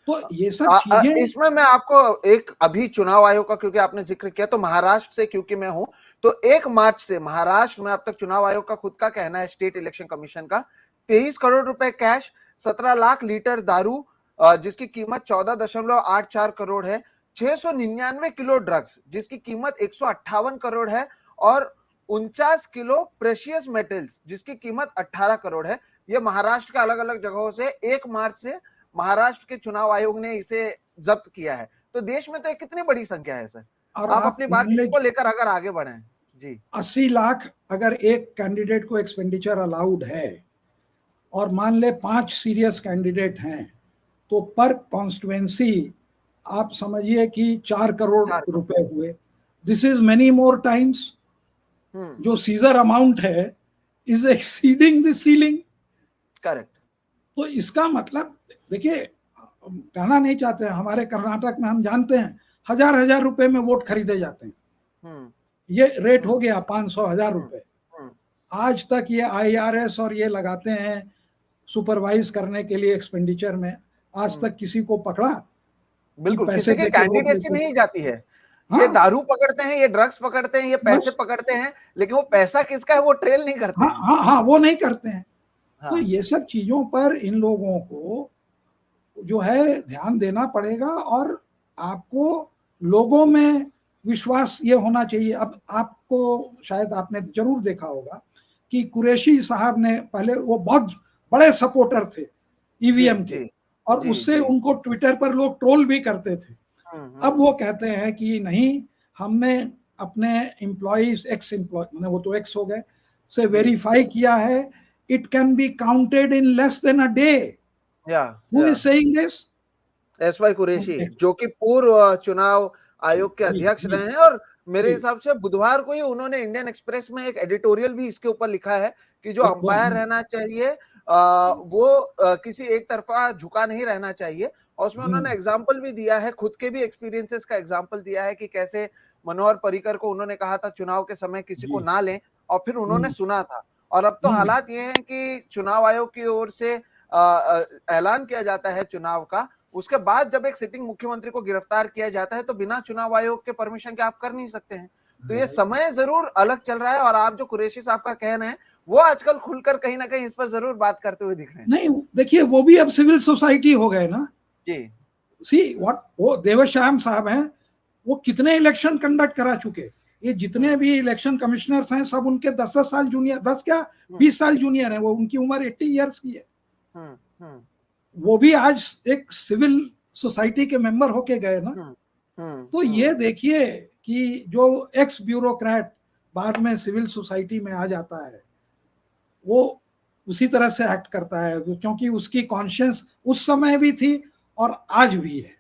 तो ये सब चीजें, इसमें मैं आपको एक अभी चुनाव आयोग का, क्योंकि आपने जिक्र किया, तो महाराष्ट्र से क्योंकि मैं हूं, तो 1 मार्च से महाराष्ट्र में अब तक चुनाव आयोग का खुद का कहना है, स्टेट इलेक्शन कमीशन का, 23 करोड़ रुपए कैश, 17 लाख लीटर दारू जिसकी कीमत 14.84 करोड़ है, 699 किलो ड्रग्स जिसकी कीमत 158 करोड़ है, और 49 किलो प्रेशियस मेटल्स जिसकी कीमत 18 करोड़ है। ये महाराष्ट्र के अलग अलग जगहों से 1 मार्च से महाराष्ट्र के चुनाव आयोग ने इसे जब्त किया है। तो देश में तो एक कितनी बड़ी संख्या है सर। और आप अपनी बात इसको लेकर अगर आगे बढ़ें जी। 80 लाख अगर एक कैंडिडेट को एक्सपेंडिचर अलाउड है और मान ले 5 सीरियस कैंडिडेट हैं, तो पर कॉन्स्टिट्युएंसी आप समझिए कि 4 करोड़ रुपए हुए। This is many more times. जो सीजर अमाउंट है is exceeding the ceiling. Correct. तो इसका मतलब देखिए, कहना नहीं चाहते हैं, हमारे कर्नाटक में हम जानते हैं 1000 रुपए में वोट खरीदे जाते हैं। ये रेट हो गया 500-1000 रुपए। आज तक ये IRS और ये लगाते हैं सुपरवाइज करने के लिए एक्सपेंडिचर में, आज तक किसी को पकड़ा? बिल्कुल, किसी की कैंडिडेसी नहीं जाती है। ये दारू पकड़ते हैं, ये ड्रग्स पकड़ते हैं, ये पैसे पकड़ते हैं, लेकिन वो पैसा किसका है वो ट्रेल नहीं करते। हाँ, वो नहीं करते हैं। तो ये सब चीजों पर इन लोगों को जो है ध्यान देना पड़ेगा, और आपको लोगों में विश्वास ये होना चाहिए। अब आपको शायद आपने जरूर देखा होगा कि कुरैशी साहब ने, पहले वो बहुत बड़े सपोर्टर थे ईवीएम के, और उससे उनको ट्विटर पर लोग ट्रोल भी करते थे। अब वो कहते हैं कि नहीं, हमने अपने एम्प्लॉइज, एक्स एम्प्लॉय, वो तो एक्स हो गए, से वेरीफाई किया है, it can be counted in less than a day. Who is saying this? SY Qureshi, जो कि पूर्व चुनाव आयोग के अध्यक्ष रहे हैं, और मेरे हिसाब से बुधवार को ही उन्होंने इंडियन एक्सप्रेस में एक एडिटोरियल भी इसके ऊपर लिखा है कि जो अंपायर रहना चाहिए वो किसी एक तरफा झुका नहीं रहना चाहिए। और उसमें उन्होंने एग्जाम्पल भी दिया है, खुद के भी एक्सपीरियंसेस का एग्जाम्पल दिया है कि कैसे मनोहर पर्रिकर को उन्होंने कहा था चुनाव के समय किसी को ना लें, और फिर उन्होंने सुना था। और अब तो हालात ये हैं कि चुनाव आयोग की ओर से ऐलान किया जाता है चुनाव का, उसके बाद जब एक सिटिंग मुख्यमंत्री को गिरफ्तार किया जाता है तो बिना चुनाव आयोग के परमिशन के आप कर नहीं सकते हैं। तो ये समय जरूर अलग चल रहा है, और आप जो कुरैशी साहब का कह रहे हैं वो आजकल खुलकर कहीं ना कहीं इस पर जरूर बात करते हुए दिख रहे हैं। नहीं, देखिए, वो भी अब सिविल सोसाइटी हो गए ना जी। सी व्हाट, वो देवश्याम साहब हैं, वो कितने इलेक्शन कंडक्ट करा चुके। ये जितने भी इलेक्शन कमिश्नर्स हैं सब उनके 10-10 साल जूनियर, 10 क्या 20 साल जूनियर हैं। वो उनकी उम्र 80 ईयर्स की है। वो भी आज एक सिविल सोसाइटी के मेंबर होके गए ना। तो ये देखिए कि जो एक्स ब्यूरोक्रेट बाद में सिविल सोसाइटी में आ जाता है, वो उसी तरह से एक्ट करता है, क्योंकि उसकी कॉन्शियंस उस समय भी थी और आज भी है।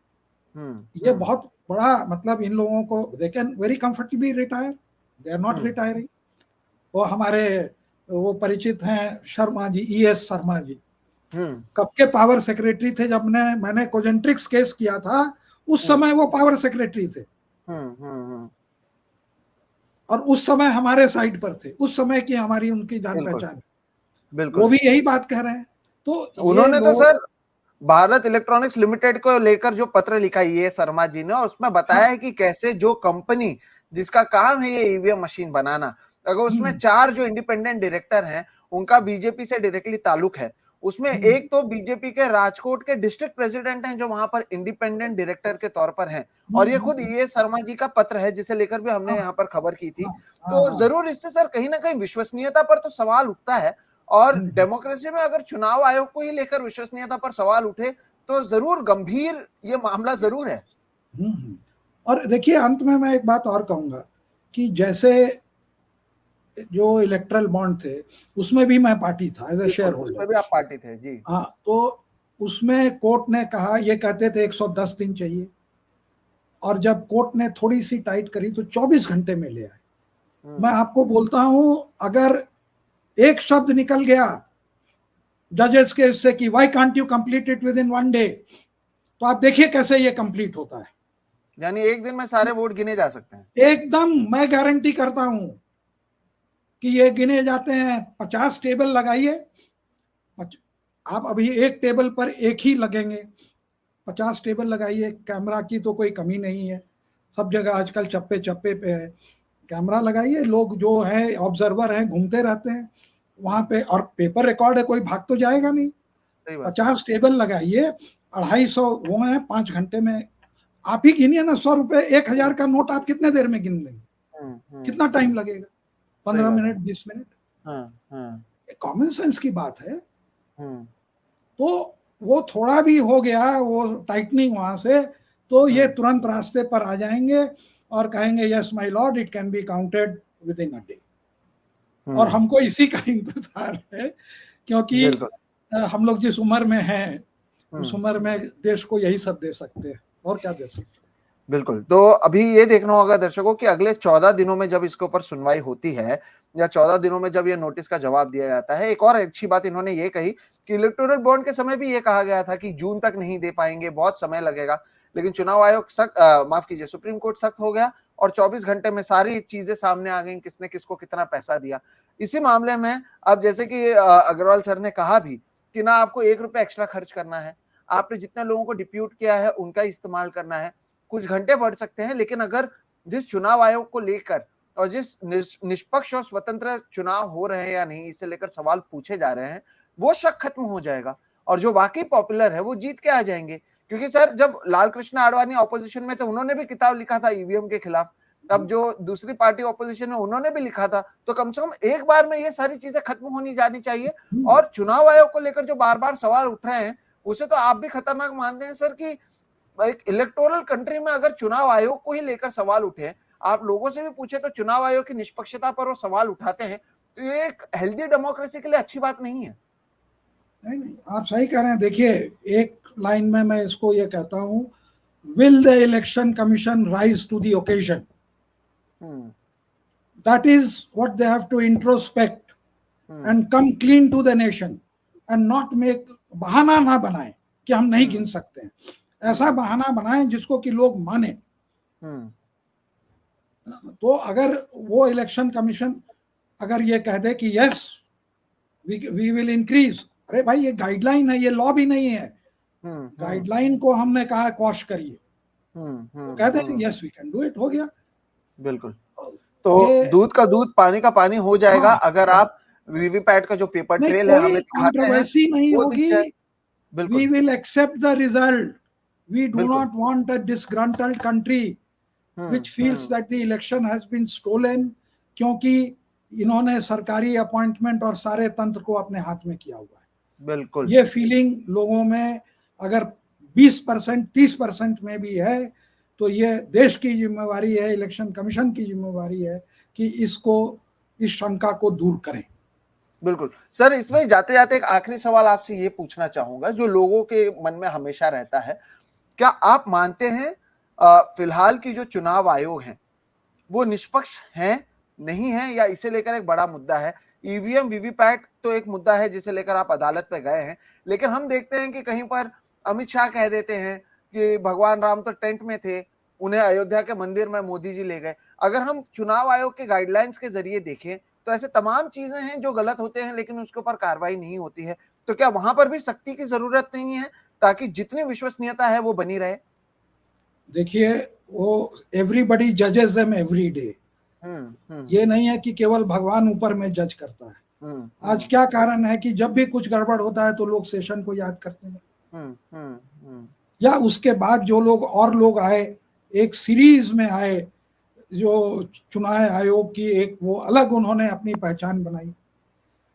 ये बहुत बड़ा मतलब इन लोगों को, they can very comfortably retire, they are not retiring. वो हमारे वो परिचित हैं शर्मा जी, ES शर्मा जी, कब के पावर सेक्रेटरी थे। जब मैंने कोजेंट्रिक्स केस किया था उस समय वो पावर सेक्रेटरी थे और उस समय हमारे साइड पर थे, उस समय की हमारी उनकी जान पहचान। वो भी यही बात कह रहे हैं। तो उन्होंने तो सर भारत इलेक्ट्रॉनिक्स लिमिटेड को लेकर जो पत्र लिखा ये शर्मा जी ने, उसमें बताया है कि कैसे जो कंपनी जिसका काम है ये ईवीएम मशीन बनाना, अगर उसमें 4 जो इंडिपेंडेंट डायरेक्टर हैं उनका बीजेपी से डायरेक्टली ताल्लुक है, उसमें एक तो बीजेपी के राजकोट के डिस्ट्रिक्ट प्रेसिडेंट हैं जो वहां पर इंडिपेंडेंट डायरेक्टर के तौर पर हैं, और ये खुद ये शर्मा जी का पत्र है जिसे लेकर भी हमने यहाँ पर खबर की थी। तो जरूर इससे सर कहीं ना कहीं विश्वसनीयता पर तो सवाल उठता है, और डेमोक्रेसी में अगर चुनाव आयोग को ही लेकर विश्वसनीयता पर सवाल उठे तो जरूर गंभीर ये मामला जरूर है। और देखिए अंत में मैं एक बात और कहूंगा कि जैसे जो इलेक्ट्रल बॉन्ड थे उसमें भी मैं पार्टी था एज ए शेयर होल्डर। उसमें भी आप पार्टी थे जी। हाँ, तो उसमें कोर्ट ने कहा, ये कहते थे 110 दिन चाहिए, और जब कोर्ट ने थोड़ी सी टाइट करी तो 24 घंटे में ले आए। मैं आपको बोलता हूं, अगर एक शब्द निकल गया जजेस के इससे कि why can't you complete it with in 1 day, तो आप देखिए कैसे ये कंप्लीट होता है। यानी एक दिन में सारे वोट गिने जा सकते हैं एकदम, मैं गारंटी करता हूं कि ये गिने जाते हैं। 50 टेबल लगाइए, आप अभी एक टेबल पर एक ही लगेंगे, 50 टेबल लगाइए। कैमरा की तो कोई कमी नहीं है, सब जगह आजकल चप्पे चप्पे पे है कैमरा लगाइए। लोग जो है ऑब्जर्वर हैं घूमते रहते हैं वहां पे, और पेपर रिकॉर्ड है, कोई भाग तो जाएगा नहीं। 50 टेबल लगाइए, 250 वो है, 5 घंटे में आप ही गिनिए ना। 100 रुपए 1000 का नोट आप कितने देर में गिन लेंगे? कितना टाइम लगेगा? 15 मिनट, 20 मिनट। कॉमन सेंस की बात है। तो वो थोड़ा भी हो गया वो टाइटनिंग वहां से, तो ये तुरंत रास्ते पर आ जाएंगे और कहेंगे yes my Lord, it can be counted with in a day. और हमको इसी का इंतजार है, क्योंकि हम लोग जिस उम्र में हैं उस उम्र में देश को यही सब दे सकते हैं, और क्या दे सकते हैं। बिल्कुल। तो अभी ये देखना होगा दर्शकों कि अगले 14 दिनों में जब इसके ऊपर सुनवाई होती है, या 14 दिनों में जब ये नोटिस का जवाब दिया जाता है। एक और अच्छी बात इन्होंने ये कही कि इलेक्टोरल बॉन्ड के समय भी ये कहा गया था कि जून तक नहीं दे पाएंगे, बहुत समय लगेगा, लेकिन चुनाव आयोग माफ कीजिए, सुप्रीम कोर्ट सख्त हो गया और 24 घंटे में सारी चीजें सामने आ गई, किसने किसको कितना पैसा दिया। इसी मामले में अब जैसे कि अग्रवाल सर ने कहा भी कि ना आपको 1 रुपया एक्स्ट्रा खर्च करना है, आपने जितने लोगों को डिप्यूट किया है उनका इस्तेमाल करना है, कुछ घंटे बढ़ सकते हैं, लेकिन अगर जिस चुनाव आयोग को लेकर और जिस निष्पक्ष और स्वतंत्र चुनाव हो रहे हैं या नहीं, इसे लेकर सवाल पूछे जा रहे हैं, वो शक खत्म हो जाएगा और जो वाकई पॉपुलर है वो जीत के आ जाएंगे। क्योंकि सर जब लाल कृष्ण आडवाणी ऑपोजिशन में थे उन्होंने भी किताब लिखा था ईवीएम के खिलाफ, अब जो दूसरी पार्टी ऑपोजिशन है उन्होंने भी लिखा था। तो कम से कम एक बार में ये सारी चीजें खत्म होनी जानी चाहिए। और चुनाव आयोग को लेकर जो बार बार सवाल उठ रहे हैं उसे तो आप भी खतरनाक मानते हैं सर, कि एक इलेक्टोरल कंट्री में अगर चुनाव आयोग को ही लेकर सवाल उठे, आप लोगों से भी पूछे तो चुनाव आयोग की निष्पक्षता पर वो सवाल उठाते हैं, तो ये एक हेल्दी डेमोक्रेसी के लिए अच्छी बात नहीं है। नहीं, आप सही कह रहे हैं। देखिए एक लाइन में मैं इसको ये कहता हूं, will the Election Commission rise to the occasion? That is what they have to introspect and come clean to the nation and not make, बहाना ना बनाए कि हम नहीं गिन सकते हैं। ऐसा बहाना बनाएं जिसको कि लोग माने। तो अगर वो इलेक्शन कमीशन अगर ये कह दे कि यस वी विल इंक्रीज, अरे भाई ये गाइडलाइन है, ये लॉ भी नहीं है। गाइडलाइन को हमने कहा क्वॉश करिए, कहते हैं yes we can do it, हो गया। बिल्कुल। तो दूध का दूध पानी का पानी हो जाएगा। अगर आप वीवीपैट का जो पेपर ट्रेल है हमें दिखाते हैं, कंट्रोवर्सी नहीं होगी। We will accept the result, we do not want a disgruntled country. which feels that the election has been stolen, क्योंकि इन्होंने सरकारी अपॉइंटमेंट और सारे तंत्र को अपने हाथ में किया हुआ है। बिल्कुल, ये फीलिंग लोगों में अगर 20% 30% में भी है तो ये देश की जिम्मेवारी है, इलेक्शन कमीशन की जिम्मेवारी है कि इसको, इस शंका को दूर करें। बिल्कुल सर, इसमें जाते जाते एक आखिरी सवाल आपसे ये पूछना चाहूंगा जो लोगों के मन में हमेशा रहता है, क्या आप मानते हैं फिलहाल की जो चुनाव आयोग है वो निष्पक्ष हैं, नहीं है, या इसे लेकर एक बड़ा मुद्दा है? ईवीएम वीवीपैट तो एक मुद्दा है जिसे लेकर आप अदालत पे गए हैं, लेकिन हम देखते हैं कि कहीं पर अमित शाह कह देते हैं कि भगवान राम तो टेंट में थे, उन्हें अयोध्या के मंदिर में मोदी जी ले गए। अगर हम चुनाव आयोग के गाइडलाइंस के जरिए देखें तो ऐसे तमाम चीजें हैं जो गलत होते हैं लेकिन उसके ऊपर कार्रवाई नहीं होती है, तो क्या वहां पर भी सख्ती की जरूरत नहीं है ताकि जितनी विश्वसनीयता है वो बनी रहे? देखिए, वो एवरीबडी जजेस देम एवरी डे, ये नहीं है कि केवल भगवान ऊपर में जज करता है। आज क्या कारण है कि जब भी कुछ गड़बड़ होता है तो लोग सेशन को याद करते हैं, या उसके बाद जो लोग और लोग आए, एक सीरीज में आए जो चुनाव आयोग की, एक वो अलग उन्होंने अपनी पहचान बनाई।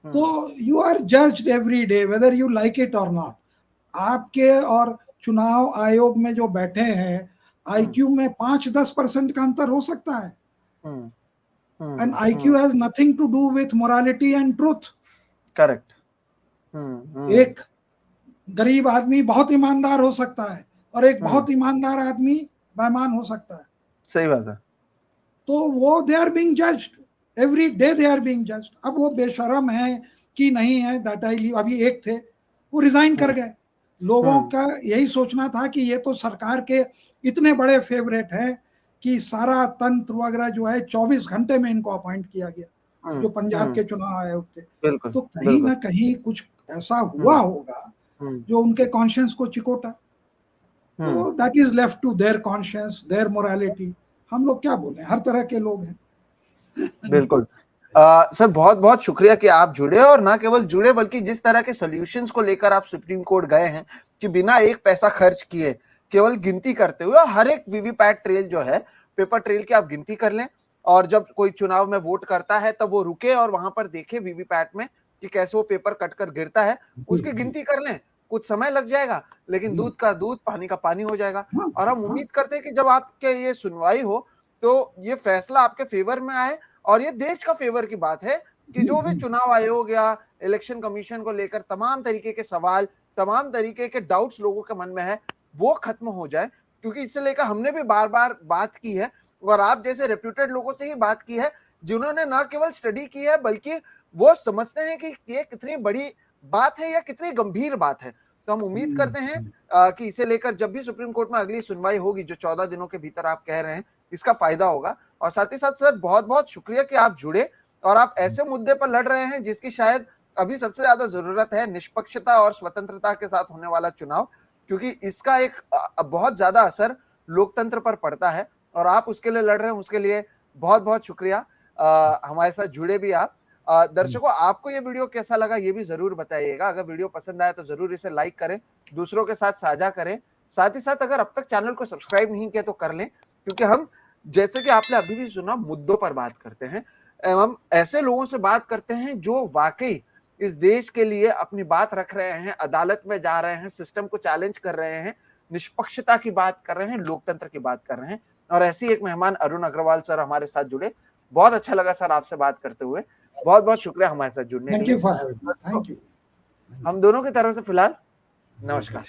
तो you are judged every day whether you like it और नॉट। आपके और चुनाव आयोग में जो बैठे हैं, आईक्यू में 5-10% का अंतर हो सकता है, and IQ has nothing to do with morality and truth. Correct. एक गरीब आदमी बहुत ईमानदार हो सकता है और एक बहुत ईमानदार आदमी बेईमान हो सकता है। सही बात है। तो वो they are being judged every day, they are being judged. अब वो बेशरम है कि नहीं है, दैट आई लीव। अभी एक थे, वो रिजाइन कर गए। लोगों का यही सोचना था कि ये तो सरकार के इतने बड़े फेवरेट हैं कि सारा तंत्र वगैरह जो है 24 घंटे में इनको अपॉइंट किया गया, जो पंजाब के चुनाव आयोग थे। तो कहीं ना कहीं कुछ ऐसा हुआ होगा जो उनके कॉन्शियंस को चिकोटा। तो that is left to their conscience, their morality. हम लोग क्या बोले, हर तरह के लोग हैं। बिल्कुल। सर बहुत बहुत शुक्रिया कि आप जुड़े, और ना केवल जुड़े बल्कि जिस तरह के सॉल्यूशंस को लेकर आप सुप्रीम कोर्ट गए हैं कि बिना एक पैसा खर्च किए, केवल गिनती करते हुए हर एक वीवीपैट ट्रेल जो है, पेपर ट्रेल की आप गिनती कर लें, और जब कोई चुनाव में वोट करता है तब वो रुके और वहां पर देखे वीवीपैट में कि कैसे वो पेपर कट कर गिरता है, उसकी गिनती कर लें। कुछ समय लग जाएगा लेकिन दूध का दूध, पानी का पानी हो जाएगा। और हम उम्मीद करते हैं कि जब आपके ये सुनवाई हो तो ये फैसला आपके फेवर में आए, और ये देश का फेवर की बात है कि जो भी चुनाव आयोग या इलेक्शन कमीशन को लेकर तमाम तरीके के सवाल, तमाम तरीके के डाउट्स लोगों के मन में है, वो खत्म हो जाए। क्योंकि इससे लेकर हमने भी बार बार बात की है, और आप जैसे रेप्यूटेड लोगों से ही बात की है जिन्होंने न केवल स्टडी की है बल्कि वो समझते हैं कि ये कितनी बड़ी बात है या कितनी गंभीर बात है। तो हम उम्मीद करते हैं कि इसे लेकर जब भी सुप्रीम कोर्ट में अगली सुनवाई होगी, जो 14 दिनों के भीतर आप कह रहे हैं, इसका फायदा होगा। और साथ ही साथ सर बहुत बहुत शुक्रिया कि आप जुड़े और आप ऐसे मुद्दे पर लड़ रहे हैं जिसकी शायद अभी सबसे ज्यादा जरूरत है, निष्पक्षता और स्वतंत्रता के साथ होने वाला चुनाव, क्योंकि इसका एक बहुत ज्यादा असर लोकतंत्र पर पड़ता है, और आप उसके लिए लड़ रहे हैं। उसके लिए बहुत बहुत शुक्रिया। हमारे साथ जुड़े भी आप। दर्शकों, आपको ये वीडियो कैसा लगा ये भी जरूर बताइएगा। अगर वीडियो पसंद आया तो जरूर इसे लाइक करें, दूसरों के साथ साझा करें। साथ ही साथ अगर अब तक चैनल को सब्सक्राइब नहीं किया तो कर लें, क्योंकि हम, जैसे कि आपने अभी भी सुना, मुद्दों पर बात करते हैं। हम ऐसे लोगों से बात करते हैं जो वाकई इस देश के लिए अपनी बात रख रहे हैं, अदालत में जा रहे हैं, सिस्टम को चैलेंज कर रहे हैं, निष्पक्षता की बात कर रहे हैं, लोकतंत्र की बात कर रहे हैं। और ऐसी एक मेहमान अरुण अग्रवाल सर हमारे साथ जुड़े। बहुत अच्छा लगा सर आपसे बात करते हुए। बहुत बहुत शुक्रिया हमारे साथ जुड़ने के लिए। Thank you. हम दोनों की तरफ से फिलहाल नमस्कार।